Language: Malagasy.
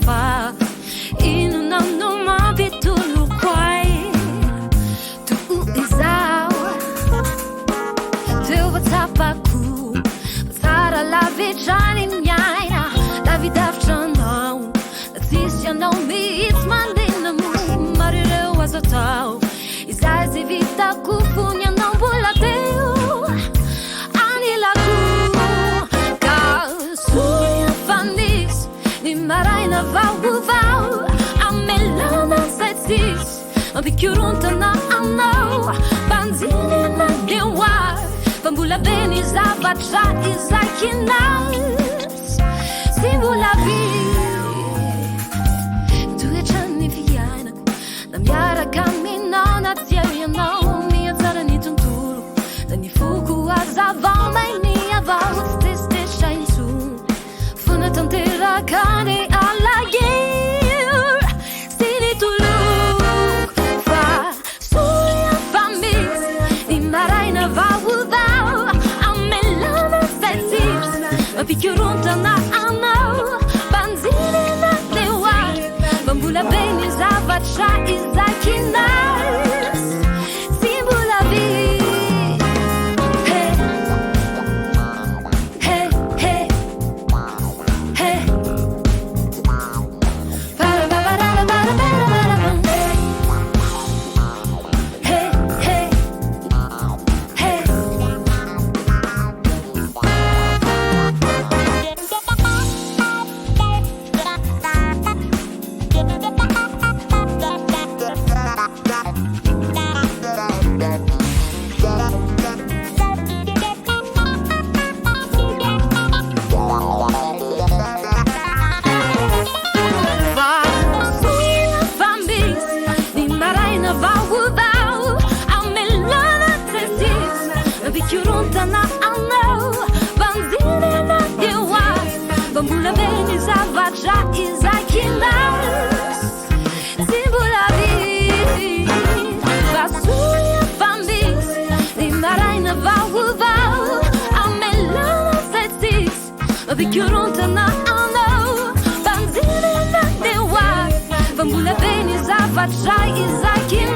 fa ino nanno mabitulu kwai tu izao teu vatsapaku vatsara lavitrany miaina lavidavitranao natsisyanao mihitsy mandeha mo marireo azo atao izay zay vitako fony anao mbola teo anilako ka sonia fanisy ny maraina vaovao amelana saisis ampikorontana anao banjilina deoar fa mbola be ny zavatra izay kinas sy mbola be toetrany fiainako na miaraka aminao na tsy ao ianao mihatsara ny tontolo da ny foko azavao may ny avao tsy testesa intsony fanatanteraka ny alagir sy ny toloko fa sonia fa misy ny maraina vaovao amelana saisis ampikorontana anao banjilina deoar fa mbola be ny zavatra izay kinas sy mbola be hey, hey, hey, hey. Hey, hey, hey. Sonia fambis ny maraina vaovao amelana saisis ampikorontana anao banjilina deoar fa mbola be ny zavatra izay kinas sy mbola be fa sonia fambis ny maraina vaovao amelana saisis ampikorontana anao banjilina deoar fa mbola be ny zavatra izay kinas